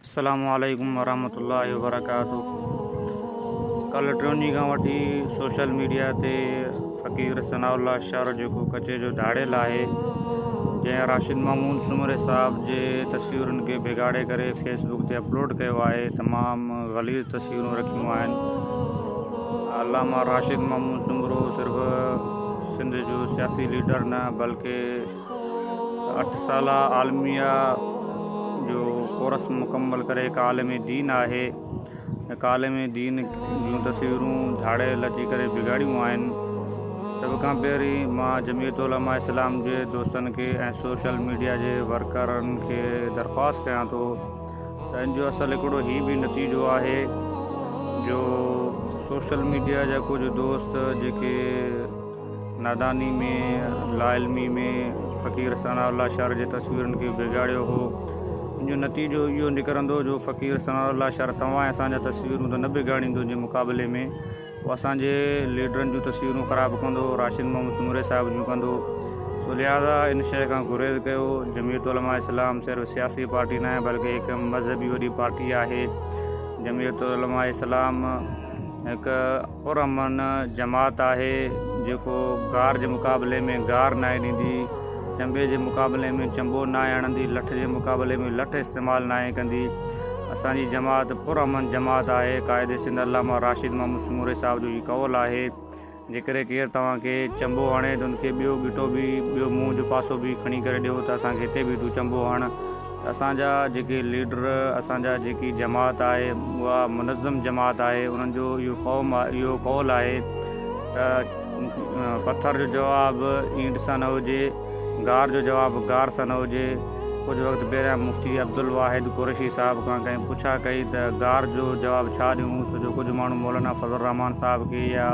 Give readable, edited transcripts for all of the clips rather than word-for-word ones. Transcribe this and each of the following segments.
अस्सलामुअलैकुम वरहमतुल्लाहि वबरकातुहू। कल टियों खां वठी सोशल मीडिया ते फ़क़ीर सनाउल्लाह शर जेको कचे जो धाड़ियल आहे, जंहिं राशिद मामून सुमरे साहब जे तस्वीरुनि खे बिगाड़े करे फेसबुक ते अपलोड कयो आहे, तमामु ग़लीज़ तस्वीरूं रखियूं आहिनि। अल्लामा राशिद मामून सुमरो सिर्फ़ु सिंध जो सियासी लीडर न बल्कि 8 साल आलमिया जो कोर्स मुकम्मल करे हिकु आलिम दीन आहे। हिकु आलिम दीन जूं तस्वीरूं झाड़ियल अची करे बिगाड़ियूं आहिनि। सभ खां पहिरीं मां जमीयत उलमा इस्लाम जे दोस्तनि खे ऐं सोशल मीडिया जे वर्करनि खे दरख़्वास्त कयां थो त इन जो असुलु हिकिड़ो ही बि नतीजो आहे जो सोशल मीडिया जा कुझु दोस्त जेके नादानी में लाइल्मी में फ़क़ीर सनाउल्लाह शर जे तस्वीरुनि खे बिगाड़ियो हो, जो नतीजो इहो निकिरंदो जो फ़क़ीर सनाउल्लाह शर तव्हां असांजा तस्वीरूं त न बिगाड़ींदो जे मुक़ाबले में उहो असांजे लीडरनि जूं तस्वीरूं ख़राबु कंदो, राशिद मामून सुमरे साहिब जूं कंदो। सो लिहाज़ा इन शइ खां गुरेज़ कयो। जमीयत उलमा इस्लाम सिर्फ़ु सियासी पार्टी न आहे बल्कि हिकु मज़हबी वॾी पार्टी आहे। जमीयत उलमा इस्लाम हिकु पुरअमन जमात आहे जेको गार जे मुक़ाबले में गार न आहे ॾींदी, चंबे जे मुक़ाबले में चंबो न आहे हणंदी, लठ जे मुक़ाबले में लठ इस्तेमालु न आहे कंदी। असांजी जमात पुरअमन जमात आहे। क़ाइदे सिंध अल्लामा राशिद मामून सुमरे साहिब जो ही कौल आहे, जेकॾहिं केरु तव्हांखे चंबो हणे त उनखे ॿियो गिटो बि ॿियो मुंहं जो पासो बि खणी करे ॾियो त असांखे हिते बि तूं चंबो हण। असांजा जेके लीडर, असांजा जेकी जमात आहे उहा मुनज़्ज़म जमात आहे। उन्हनि जो इहो कौल आहे त पथर जो जवाबु ईंट सां न हुजे, गार जो जवाबु गार सां न हुजे। कुझु वक़्तु पहिरियां मुफ़्ती अब्दुल वाहिद कुरैशी साहिब खां कंहिं पुछा कई त गार जो जवाबु छा ॾियूं, छो जो कुझु माण्हू मौलाना फज़ल रहमान साहिब खे या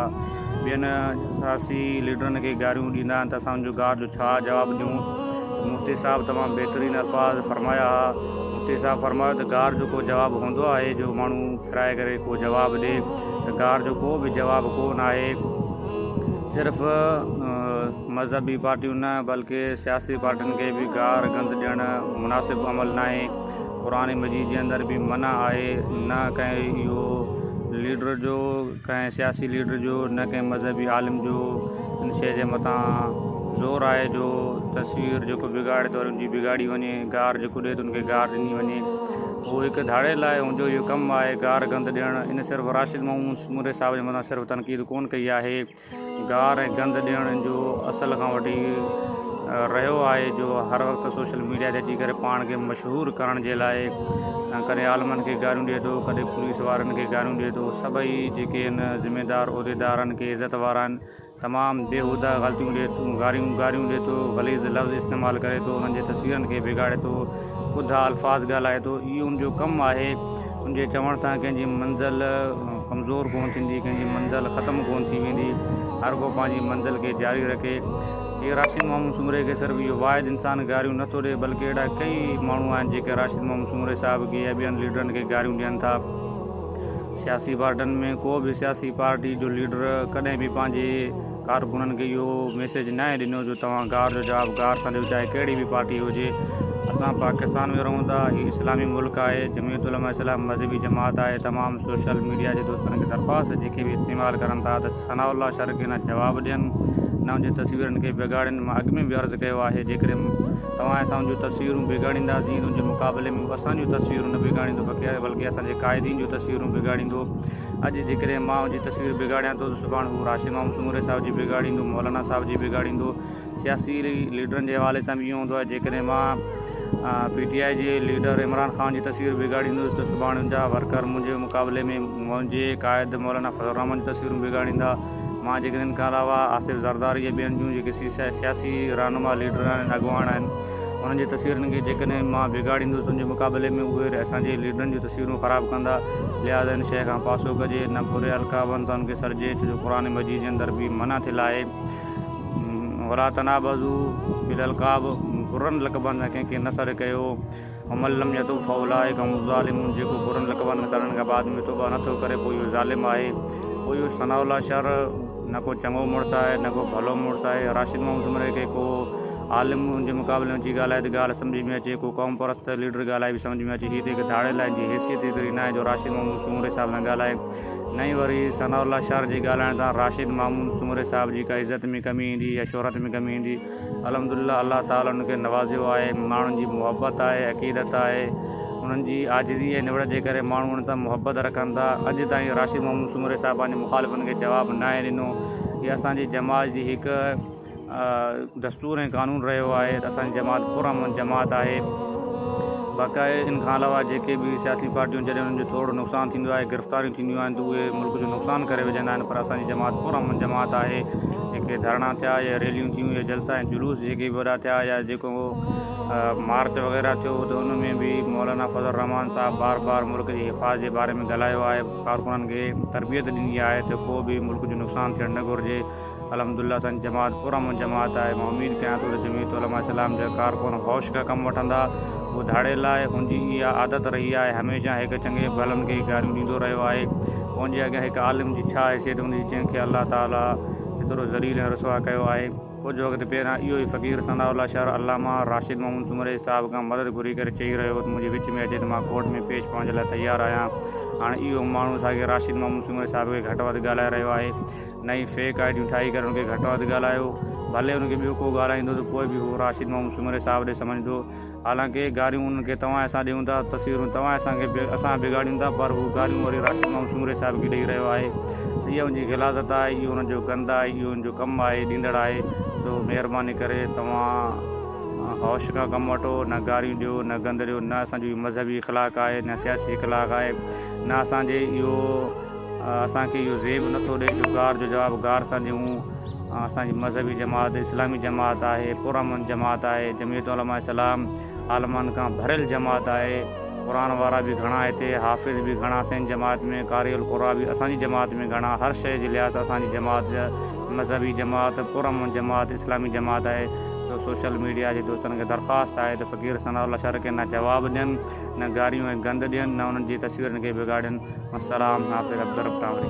ॿियनि सियासी लीडरनि खे गारियूं ॾींदा आहिनि त असां उनजो गार जो छा जवाबु ॾियूं। मुफ़्ती साहिबु तमामु बहितरीनु अल्फाज़ फरमाया हुआ। मुफ़्ती साहिबु फरमायो त गार जो को जवाबु हूंदो आहे जो माण्हू फिराए करे को जवाबु ॾिए, त गार जो को बि जवाबु कोन आहे। सिर्फ़ु मज़हबी पार्टियूं न बल्कि सियासी पार्टियुनि खे बि गार गंद ॾियणु मुनासिबु अमल न आहे। क़ुरान मजीद जे अंदरि बि मना आहे, न कंहिं इहो लीडर जो, कंहिं सियासी लीडर जो, न कंहिं मज़हबी आलिम जो इन शइ जे मथां ज़ोर आहे जो तस्वीर जेको बिगाड़े थो उनजी बिगाड़ी वञे, गार जेको ॾिए त उनखे गार ॾिनी वञे। उहो हिकु धाड़ियल आहे, उनजो इहो कमु आहे गार गंद ॾियणु। इन सिर्फ़ु राशिद मामून सुमरे साहिब जे मथां सिर्फ़ु तनक़ीद कोन कई आहे, गार ऐं गंद ॾियण जो असल खां वठी रहियो आहे जो हर वक़्तु सोशल मीडिया ते अची करे पाण खे मशहूरु करण जे लाइ कॾहिं आलमनि खे गारियूं ॾिए थो, कॾहिं पुलिस वारनि खे गारियूं ॾिए थो। सभई जेके आहिनि ज़िमेदार उहिदेदारनि खे इज़त वारा आहिनि, तमामु बेहूदा ग़लतियूं ॾिए थो, गारियूं ॾिए थो, ग़लीज़ लफ़्ज़ इस्तेमालु करे थो, उन्हनि जे तस्वीरनि खे बिगाड़े थो, ख़ुदा अल्फाज़ ॻाल्हाए थो। इहो उनजो कमु आहे। उनजे चवण सां कंहिंजी मंज़िल कमज़ोर कोन थींदी, कंहिंजी मंज़िल ख़तमु कोन थी वेंदी। हर को पंहिंजी मंज़िल खे जारी रखे। इहे राशिद मामून सुमरे खे सिर्फ़ु इहो वाहिद इंसानु गारियूं नथो ॾिए बल्कि अहिड़ा कई माण्हू आहिनि जेके राशिद मामून सुमरे साहिब खे या ॿियनि लीडरनि खे गारियूं ॾियनि था। सियासी पार्टियुनि में को बि सियासी पार्टी जो लीडर कॾहिं बि पंहिंजे कारकुननि खे इहो मैसेज न आहे ॾिनो जो तव्हां गार जो जवाबु गार सां ॾियो, चाहे कहिड़ी बि पार्टी हुजे। असां पाकिस्तान में रहूं था, हीउ इस्लामी मुल्क आहे, जमीयत उलमा इस्लाम मज़हबी जमात आहे। तमामु सोशल मीडिया जे दोस्तनि खे दरख़्वास्त जेके बि इस्तेमालु करनि था त सनाउल्लाह शर खे न जवाबु ॾियनि, न उनजी तस्वीरनि खे बिगाड़नि। मां अॻु में बि अर्ज़ु कयो आहे, जेकॾहिं तव्हां असां जूं तस्वीरूं बिगाड़ींदासीं त उनजे मुक़ाबले में असांजूं तस्वीरूं न बिगाड़ींदो बल्कि असांजे क़ाइदीन जूं तस्वीरूं बिगाड़ींदो। अॼु जेकॾहिं मां उनजी तस्वीर बिगाड़ियां थो त सुभाणे हू राशिद मामून सुमरे साहिब जी बिगाड़ींदो, मौलाना साहिब जी बिगाड़ींदो। सियासी लीडरनि जे हवाले सां बि इहो हूंदो आहे, जेकॾहिं मां PTI जे लीडर इमरान ख़ान जी तस्वीर बिगाड़ींदुसि त सुभाणे उनजा वर्कर मुंहिंजे मुक़ाबले में मुंहिंजे क़ाइद मौलाना फज़ल रहमान जी तस्वीरूं बिगाड़ींदा। मां जेकॾहिं इन खां अलावा आसिफ़ ज़रदारी या ॿियनि जूं जेके सियासी रहनुमा लीडर आहिनि, अॻुवान आहिनि, उन्हनि जी तस्वीरनि खे जेकॾहिं मां बिगाड़ींदुसि उनजे मुक़ाबले में उहे असांजे लीडरनि जूं तस्वीरूं ख़राबु कंदा। लिहाज़ा इन शइ खां पासो कजे, न बुरे अलक़ाबनि सां उनखे सॾिजे, छो जो क़ुरान मजीद जे अंदरि बि मना थियल आहे। वला तनाबज़ू बिल अलक़ाब, बुरनि लक़बनि सां कंहिंखे न सॾु कयो। अमलम यतुब फउलाइका हुमुज़ ज़ालिमून, जेको बुरनि लक़बनि सड़नि खां बाद में तौबा नथो करे पोइ इहो ज़ालिम आहे। पोइ इहो सनाउल्लाह शर न को चङो मुड़ुसु आहे, न को भलो मुड़ुसु आहे। राशिद मामून सुमरे खे को आलिम जे मुक़ाबले में अची ॻाल्हाए त ॻाल्हि सम्झ में अचे, को क़ौम परस्त लीडर ॻाल्हाए बि सम्झ में अचे। हीअ त हिकु धाड़ेला जी हैसियत एतिरी न आहे जो राशिद मामून सूमरे साहिब सां ॻाल्हाए। नई वरी सनाउल्लाह शहर जे ॻाल्हाइण सां राशिद मामून सूमरे साहिब जी का इज़त में कमी ईंदी या शोहरत में कमी ईंदी। अल्हम्दुलिल्लाह अल्लाह ताला उनखे नवाज़ियो आहे, माण्हुनि जी मुहबत आहे, अक़ीदत आहे, उन्हनि जी आजिज़ी ऐं निवड़ जे करे माण्हू उन्हनि सां मुहबत रखनि था। अॼु ताईं राशिद मामून सूमरे साहिब पंहिंजे मुखालिफ़नि खे जवाबु न आहे ॾिनो। हीअ असांजी जमात जी हिकु दस्तूर ऐं कानून रहियो आहे त असांजी जमात पुरअमन जमात आहे। बाक़ाए इन खां अलावा जेके बि सियासी पार्टियूं जॾहिं उन्हनि जो थोरो नुक़सानु थींदो आहे, गिरफ़्तारियूं थींदियूं आहिनि त उहे मुल्क जो नुक़सानु करे विझंदा आहिनि, पर असांजी जमात पुरअमन जमात आहे। जेके धरना थिया या रैलियूं थियूं या जलसा ऐं जुलूस जेके बि वॾा थिया या जेको मार्च वग़ैरह थियो त उन में बि मौलाना फज़ल रहमान साहब बार बार मुल्क जी हिफ़ाज़त जे बारे में ॻाल्हायो आहे, कारकुननि खे तरबियत ॾिनी आहे त को बि मुल्क जो नुक़सानु थियणु न घुरिजे। अल्हम्दुलिल्लाह असांजी जमात पुरअमन जमात आहे। मां उमेदु कयां थो त जमीयत उलमा इस्लाम जा कारकुन होश खां कमु वठंदा। उहो धाड़ेला आहे, हुनजी इहा आदत रही आहे, हमेशह हिकु चङे भलनि खे ॻाल्हियूं ॾींदो रहियो आहे। हुनजे अॻियां हिकु आलिम जी छा हैसियत हूंदी जंहिंखे अल्लाह ताला एतिरो ज़लील ऐं रुसवा कयो आहे। कुझु वक़्तु पहिरियां इहो ई फ़क़ीर सनाउल्लाह शहर अल्लामा राशिद मामून सूमरे साहिब खां मदद घुरी करे चई रहियो त मुंहिंजे विच में अचे त मां कोर्ट में पेश पवण जे लाइ तयारु आहियां। हाणे इहो माण्हू असांखे राशिद मामून सूमरे साहिब खे घटि वधि ॻाल्हाए रहियो आहे। नई फेक आइडियूं ठाही करे हुनखे घटि वधि ॻाल्हायो। भले हुनखे ॿियो को ॻाल्हाईंदो त पोइ बि उहो राशिद मामून सूमरे साहिब ॾे सम्झंदो। हालांकि गारियूं उनखे तव्हां असां ॾियूं था, तस्वीरूं तव्हां असां बिगाड़ियूं था, पर हू गारियूं वरी राशिद मामून सूमरे साहिब खे ॾेई रहियो आहे। इहा हुनजी ग़िलाज़त आहे, इहो हुनजो गंद आहे, इहो हुनजो कमु आहे, ॾींदड़ आहे। तो महिरबानी करे तव्हां होश खां कमु वठो, न गारियूं ॾियो, न गंद ॾियो। न असांजो मज़हबी इख़लाक़ आहे, न सियासी इख़लाक़ आहे, न असांजे असांखे इहो ज़ेब नथो ॾिए जो गार जो जवाबु गार सां ॾियूं। असांजी मज़हबी जमात इस्लामी जमात आहे, पुरअमन जमात आहे। जमीयत उलमा इस्लाम आलमनि खां भरियल जमात आहे। क़ुरान वारा बि घणा हिते, हाफ़िज़ बि घणा असांजी जमात में, क़ारिउल क़ुरान बि असांजी जमात में घणा। हर शइ जे लिहाज़ असांजी जमात मज़हबी जमात, पुरअमन जमात, इस्लामी जमात आहे। तो सोशल मीडिया जे दोस्तनि खे दरख़्वास्त आहे त फ़क़ीर सनाउल्लाह शहर खे न जवाबु ॾियनि, न गारियूं ऐं गंद ॾियनि, न उन्हनि जी तस्वीरनि खे बिगाड़नि। अस्सलाम हाफ़िज़ अब्दुर रब टावरी।